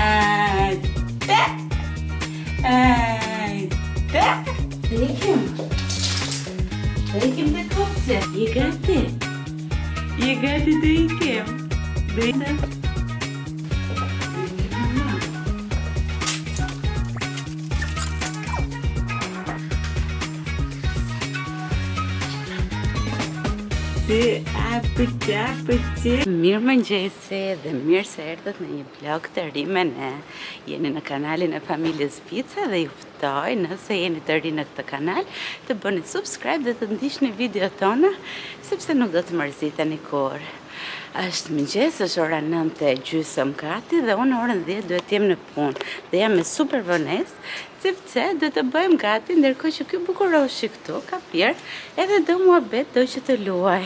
Ajde. Ajde. Ajde. Dhe ikim. Dhe ikim dhe kopse. Je gati? Je gati dhe ikim? Dhe ikim? Mirë mëngjesi dhe mirë se erdhët në një vlog të ri me ne. Jeni në kanalin e familjes Vica dhe ju ftoj nëse jeni të ri në këtë kanal të bëni subscribe dhe të ndiqni videot tona sepse nuk do të mërziteni kur. Është mëngjes, është ora 9:30 gati dhe unë orën 10 duhet jem në punë dhe jam me super vonesë sepse duhet të bëjmë gati ndërkohë që ky bukuroshi këtu ka pirë edhe do muhabet do që të luaj.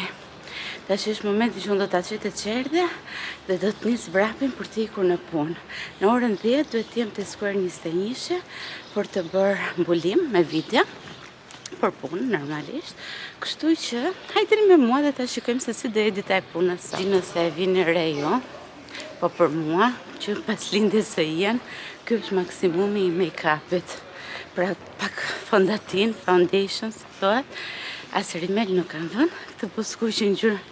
Tash është momenti që unë do të qej të qerdhe dhe do të nis vrapin për të ikur në punë. Në orën 10 duhet të jem te Square 21 për të bërë mbulim me video për punë normalisht. Kështu që hajteni me mua dhe ta shikojmë se si do editoj punën sa. Di nëse e vini re jo, po për mua që pas lindjes së Ian, ky është maksimumi i make-upit. Pra pak fondatin, foundation, si thohet, as rimel nuk kam vënë, këtë buskuq në ngjyrë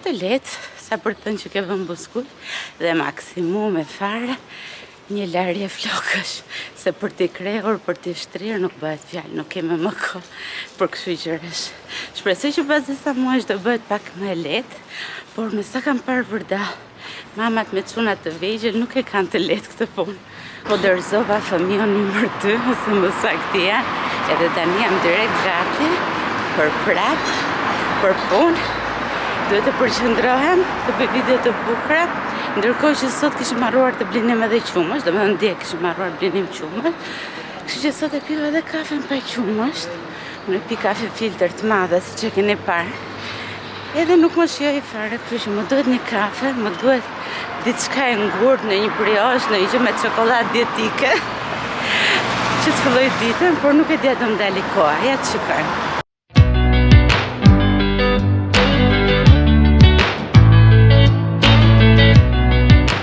të lehtë, sa për të thënë që ke vënë buskuq, dhe maksimum e fare një larje flokësh, se për t'i krehur, për t'i shtrirë nuk bëhet fjalë, nuk keme më kohë për kështu gjërash. Shpresoj që pas disa muajsh do bëhet pak më lehtë, por me sa kam parë vërdall, mamat me çunat të vegjël nuk e kanë të lehtë këtë punë. Po dorëzova fëmijën numër 2 ose më saktë, edhe tani jam direkt gati për prap, për punë. Duhet të përqendrohem, të bëj video të bukura, ndërkohë që sot kishim harruar të blinim edhe qumësht, domethënë dje kishim harruar blinim qumësht. Kështu që sot e piva edhe kafen pa qumësht. Unë e pi kafe filter të madhe, siç e keni parë. Edhe nuk më shijoj fare, kështu që më duhet një kafe, më duhet diçka e ngurtë në një brioche, në një gjë me çokoladë dietike. Që të filloj ditën, por nuk e di a do më dali koha, ja të shikojmë.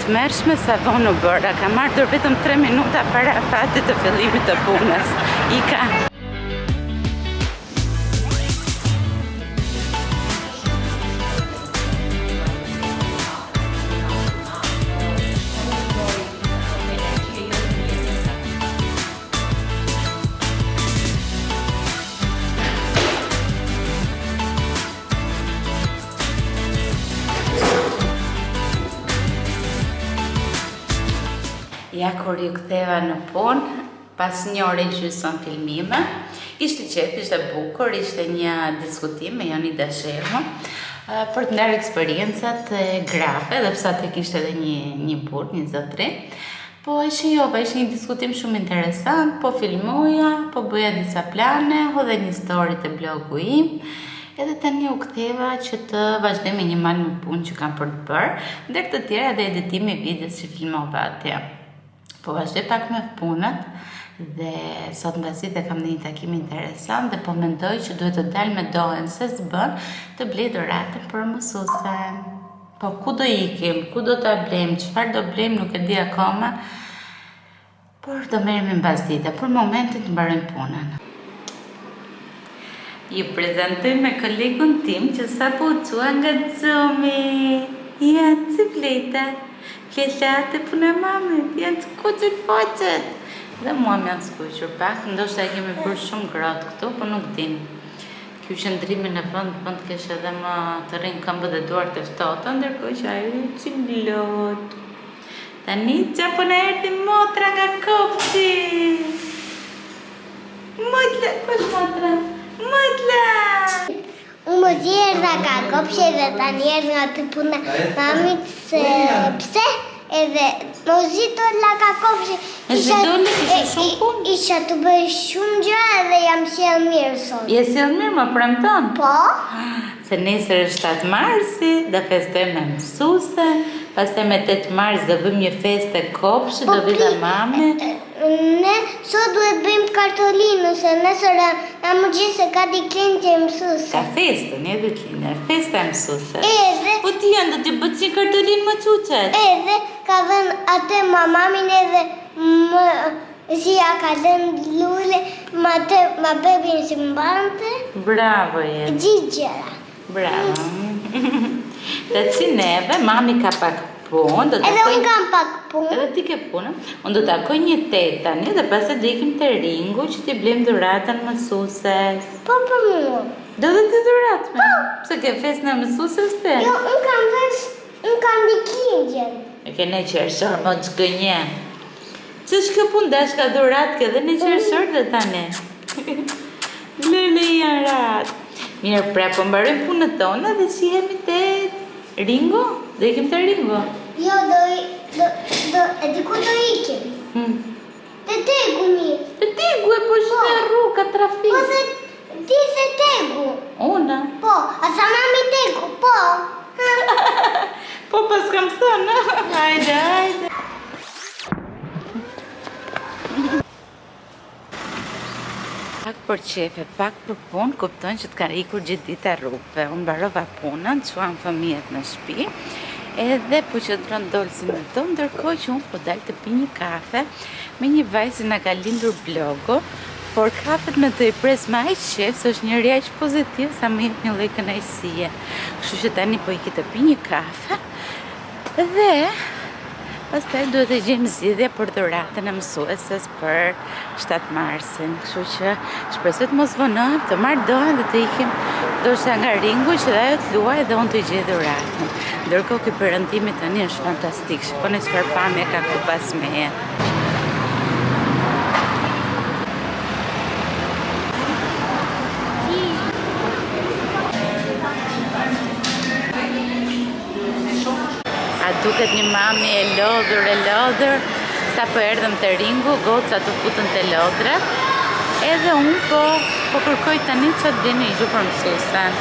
Mërshme sa vonë u bëra, ka marrë vetëm 3 minuta para fatit të fillimit të punës. Ika. Ja kur ju ktheva në punë, pas një ore gjysmë filmime, ishte qef, ishte bukur, ishte një diskutim me Joni Dashehu për të ndarë eksperiencat e grave, dhe psa tek ishte edhe një burr, një zotëri. Po e shijova, ishte një diskutim shumë interesant, po filmoja, po bëja disa plane, hodhe një story të blogu im, edhe tani u ktheva që të vazhdoj me një mal më punë që kam për të bërë, ndër të tjera dhe editimi videos që filmova atje. Po vazhdoj pak me punët dhe sot mbasi dhe kam një takim interesant dhe po mendoj që duhet të dal me dohen se s'bën të blej doratën për mësuesen. Po ku do ikim, ku do ta blejmë, çfarë do blejmë nuk e di akoma, por do merremi mbas dite, për momentin të mbarojmë punën. Ju prezantoj me kolegun tim që sapo u çua nga Zomi. Ja, si blejta. Kjellate puna mami, janë të kuqër faqet. Dhe mua më janë të skuqër pak, ndoshta e kemi bërë shumë gratë këtu, po nuk dim. Kjo qëndrimi në vend kesh edhe më të rrinë këmbët e duart e ftohta, ndërkohë që ajo që blot. Tani që po na erdhi motra nga kopshi. Motla, kush motra? Motla! Unë më zjerë nga kopshe dhe tani erë nga të puna mamit se pse edhe më zito nga kopshe. Isha të bëj shumë gjëra dhe jam sjell mirë sot. Je sjell mirë më premton? Po. Se nesër është 7 marsi, do festojmë me mësuesen, pastaj me 8 mars do bëjmë një festë kopshi, do vi dhe mami. Ne sot duhet bëjmë kartolinë, se nesër na më gjithë se ka diklindje mësuese. Ka festën, edhe diklindje, festa e mësuese. Edhe po ti janë do të bëj si kartolinë më çuçet. Edhe ka vënë mamamin edhe si ja ka lënë lule, ma bebin si mbante. Bravo jetë. Gjithë gjëra. Bravo. Dhe si neve, mami ka pak punë. Edhe unë kam pak punë. Edhe ti ke punë. Unë do takoj një tetë tani dhe pastaj do ikim te Ringu që ti blejmë dhuratën mësueses. Po për mua. Do dhe ti dhuratë me? Pse ke fesë në mësueses te? Jo, unë kam dikingjen. E ke në qershor, mo të zgënje. Që shkë punë dash ka dhuratë ke dhe në qershor dhe tani? Lele janë ratë. Mirë, pra, po mbarojmë punët tona dhe si jemi te Ringo? Do ikim te Ringo? Jo, e di ku do ikim. Te Tegu një. Te Tegu e po shte rrugë, ka trafik. Po se ti se Tegu. Una? Po, a sa mami Tegu, po. Po pas kam thënë, hajde. Pak për qefe, pak për punë, kupton që të ka ikur gjithë dita rrugëve. Unë mbarova punën, çuam fëmijët në shtëpi, edhe po qëndron dolsin me to, ndërkohë që unë po dal të pi një kafe me një vajzë që na ka lindur blogu, por kafet me të i pres me aq qef, se është njëri aq pozitiv sa më jep një lloj kënaqësie. Kështu që tani po iki të pi një kafe dhe pastaj duhet të gjejmë zgjidhje për dhuratën e mësueses për 7 marsin. Kështu që shpresoj të mos vonohem, të marr dorën dhe të ikim ndoshta nga Ringu që dhe ajo të luajë dhe unë të gjej dhuratën. Ndërkohë ky perëndimi tani është fantastik. Shikoni çfarë pamje ka këtu pas meje. Duket një mami e lodhur, sa po erdhëm të Ringu, goca të futën të lodrat, edhe unë po kërkoj tani që të bjeni i gju për mësuesen.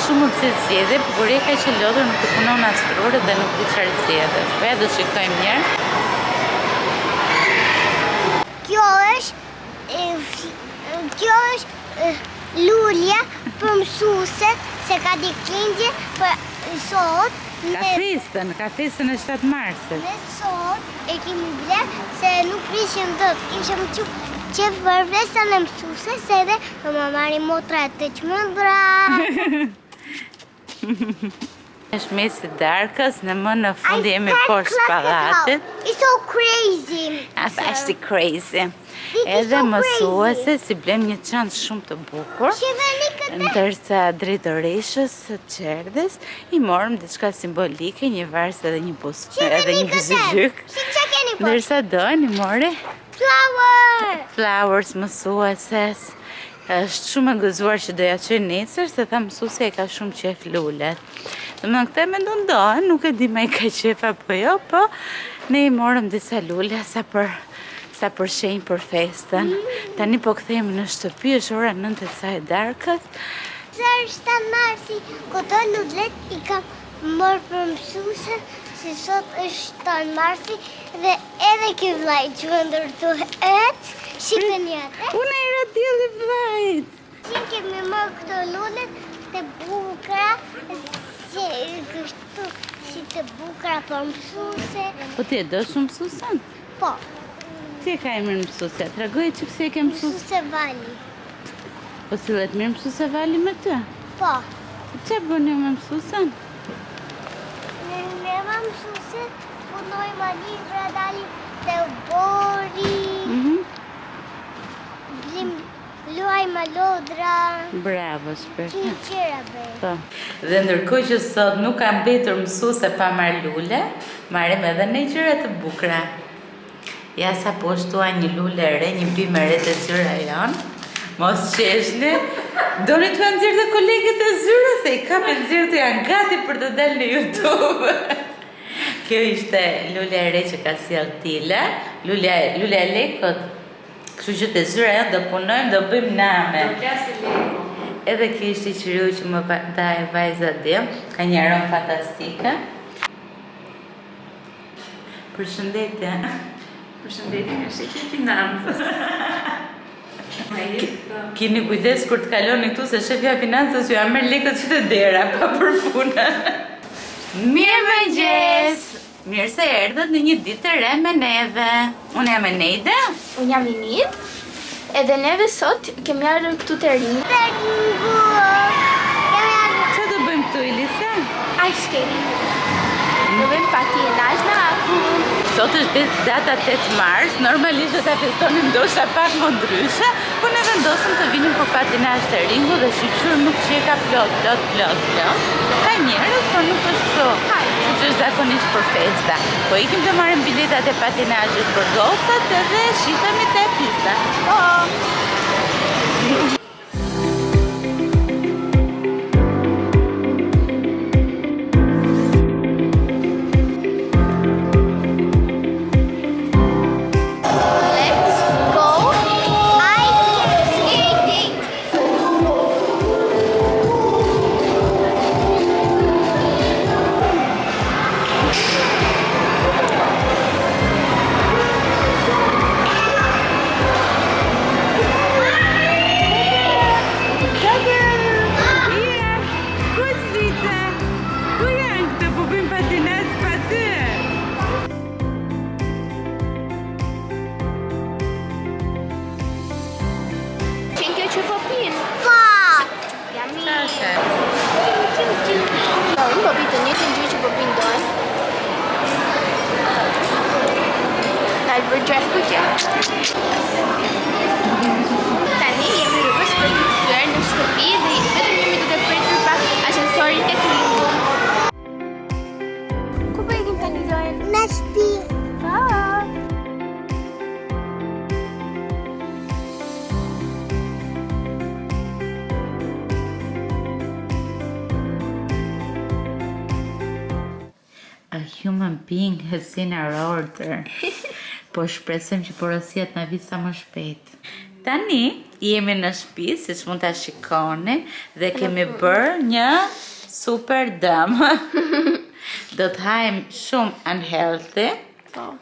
Shumë mund si zjedhe, por e ka që lodhur nuk të punon astrore dhe nuk di qarë zjedhe. Shpe, do shikojmë njerë. Kjo është lulja për mësueset, se ka dikingje për sot. Ka festën e 7 marsit. Ne sot e kemi bler se nuk prishim dot. Kishim qef për festën e mësueses edhe do më marrim motra të çmendra. Është mesi darkës, në më në fund jemi poshtë pallatit. It's so crazy. Ashtë crazy. Edhe mësuese si blem një çantë shumë të bukur. Ndërsa drejtoreshës së Qerdhes i morëm diçka simbolike, një varsë edhe një buzëgjyk. Ndërsa Doni mori flowers mësueses. Është shumë e gëzuar që do ja çoj nesër, se tha mësuesja e ka shumë qef lulet. Domethënë këtë mendon Doni, nuk e di më i ka qef apo jo, po ne i morëm disa lule sa për shenjë për festën. Tani po kthehemi në shtëpi, është ora 9 e saj darkës. Se është 7 marsi, këto lulet i kam marrë për mësuesen, se sot është 7 marsi dhe edhe ky vllai çmendur tu shiten jetë. Unë e radhjeli vllajt. Si kemi marrë këto lulet të bukura, si të bukura për mësuesen. Po ti e do shumë mësuesen? Po. Si e ka emrin mësuesja? Tregoj që pse e ke mësues? Mësuese Vali. Po sillet mirë mësuese Vali me ty? Po. Çfarë bën ju me mësuesen? Ne me mësuesen punojmë libra, dalim te bori. Luajmë lodra. Bravo, shpejt. Qira bëj. Po. Dhe ndërkohë që sot nuk ka mbetur mësuese pa marrë lule, marrim edhe ne gjëra të bukura. Ja sa po shtua një lule e re, një bimë e re të zyra janë. Mos qeshni. Doni t'u nxjerrë të kolegët e zyra, se i kapin nxjerrë janë gati për të dalë në YouTube. Kjo ishte lule e re që ka sjell Tila, lule e lekët. Kështu që të zyra janë do punojmë, do bëjmë name. Do plasë lekë. Edhe kjo ishte qiriu që më dha e vajza dhe, ka një aromë fantastike. Përshëndetje. Përshëndetje, është e financës. Kini kujdes kur të kaloni këtu se shefja financës ju a merr lekët që të dera pa për punë. Mirëmëngjes! Mirë se erdhët në një ditë të re me neve. Unë jam Eneida. Unë jam Inid. Edhe neve sot kemi ardhur këtu te ringu. Çfarë do bëjmë këtu, Elisa? Ice skating. Do bëjmë patinazh në akull. Sot është data 8 mars, normalisht do ta festonim ndoshta pak më ndryshe, por ne vendosëm të vinim për patinazh të ringu dhe shiqur nuk qeka plot. Ka njerëz, por nuk është kështu. Siç është zakonisht për festa. Po ikim të marrim biletat e patinazhit për gocat edhe shihemi te pista. Tani jemi rrugës për të kthyer në shtëpi dhe vetëm jemi duke pritur pak ashensorin tek ringu. Ku po ikim tani Joel? Në shtëpi. A human being has seen our order. Po shpresojmë që porosia të na vijë sa më shpejt. Tani jemi në shtëpi, siç mund ta shikoni, dhe kemi bërë një super dëm. Do të hajmë shumë unhealthy,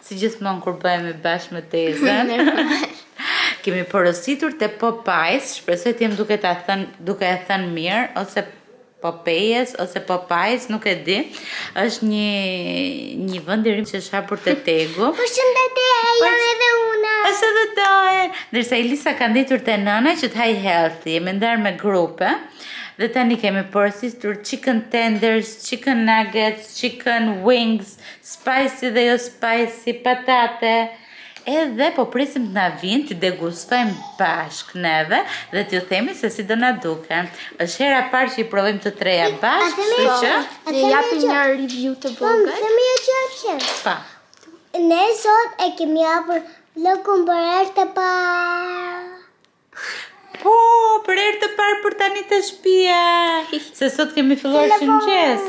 si gjithmonë kur bëhemi bashkë me Tezën. Kemi porositur te Popeyes, shpresoj të jem duke e thënë mirë, ose Popeyes ose Popeyes, nuk e di. Është një vend i ri që është hapur te Tegu. Përshëndetje, jam edhe unë. Është edhe doje. Ndërsa Elisa ka nditur te nëna që të haj healthy. Jemi ndarë me grupe. Dhe tani kemi porositur chicken tenders, chicken nuggets, chicken wings, spicy dhe jo spicy, patate. Edhe po prisim të na vinë të degustojmë bashkë neve dhe t'ju themi se si do na duken. Është hera parë që i provojmë të treja bashkë, kështu që Ne japim një review të vogël. Themi që. pa. Ne sot e kemi hapur vlogun për herë të parë. Po, për herë të parë për tani të shtëpia. Se sot kemi filluar mëngjes.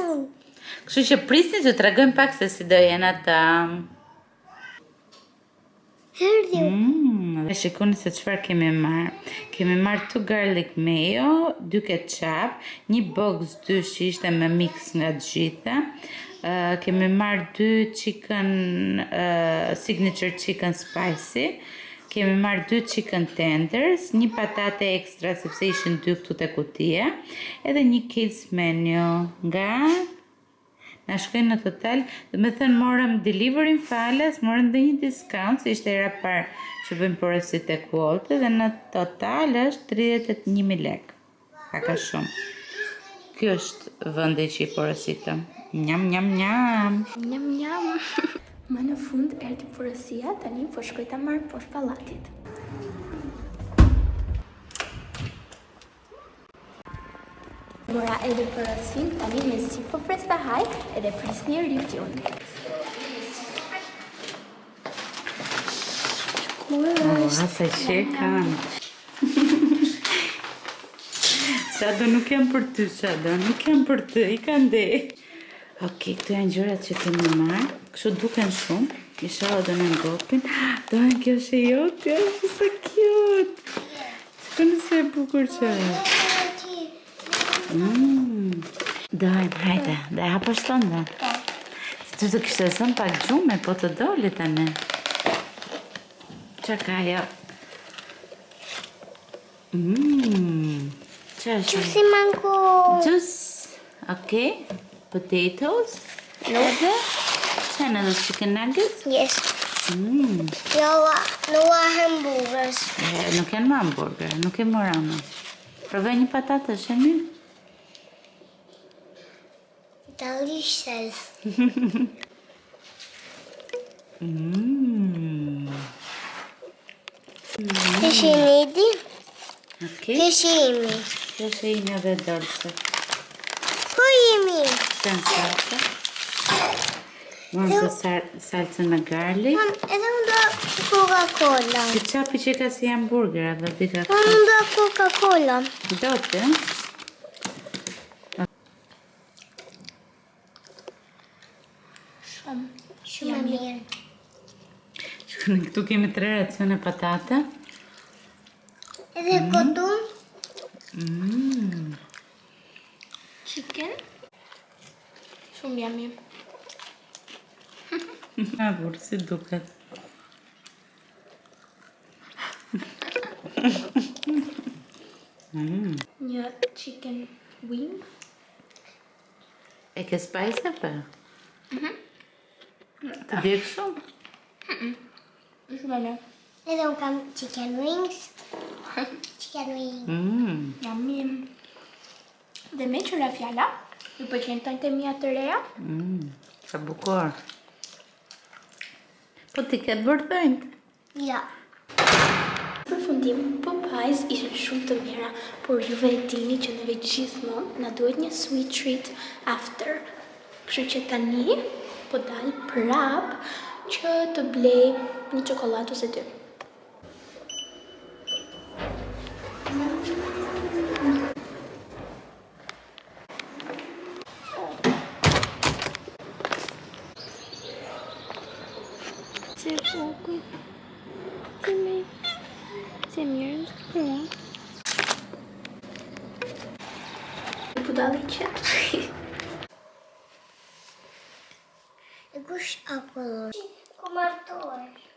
Kështu që prisni të tregojmë pak se si do jenë ata. Dhe shikoni se çfarë kemi marrë. Kemi marrë 2 garlic mayo, 2 ketchup, një box 2 që ishte me mix nga të gjitha. Kemi marrë 2 chicken signature chicken spicy. Kemi marrë 2 chicken tenders, një patate ekstra sepse ishin 2 këtu te kutia, edhe një kids menu nga na shkojnë në total, dhe me thënë morëm delivery falas, morëm dhe një discount, se ishte era parë që bëjmë porosit e kuolte, dhe në total është 31.000 lek. Ka shumë. Kjo është vëndi që i porositëm. Njam. Njam. Më në fund erdhi porosia, tani po shkoj ta marr poshtë pallatit. Mora edhe porosin, tani me si po pres ta haj, edhe prisni review-n. Sa qekan. Shado nuk jam për ty, Shado, nuk jam për ty, i ka ndej. Okej, këtu janë gjërat që kemi marrë, kështu duken shumë, isha do në ngopin. Dojnë, kjo është e jote, është sa cute. Shkone se e bukur që është. Dojnë, hajde, dhe hapo shtonda. Se ty të kishtë e sënë pak gjume, po të doli tani. Qa ka jo? Qa është? Juicy mango. Juice, okej. Potatoes. Edhe, qa chicken edhe chicken nuggets? Yes. No hamburgers. Nuk janë më hamburger, nuk e mora më. Provoj një patatë, është e mirë? Delicious. Kish i nidi? Okej. Kish i imi? Kjo është ime dhe dolce. Ku imi? Kënë salsa. Unë të salsa në garlic. Edhe unë do Coca-Cola. Ti qapi që ka si hamburger, edhe ti ka Unë do Coca-Cola. do të? Shumë e mirë. Shkoni, këtu kemi 3 racione patate. Edhe këtu? Chicken. Shumë yummy. Abur, si duket. Një chicken wing. E ke spice apo? Të djekë shumë? Shumë yummy. Edhe unë kam chicken wings. Chicken wings. Yummy. Dhe me qëra fjalla, ju pëlqejnë tonjtë e mia të reja? Sa bukur. Po ti ke bërë tonjtë? Ja. Për fundim, Popeyes ishin shumë të mira, por juve e dini që neve gjithmonë na duhet një sweet treat after. Kështu që tani po dal prap që të blej një çokoladë ose dy. Se bukur. Se mirë është kërë. Budali qëtë. E kush apo? Ku martohesh?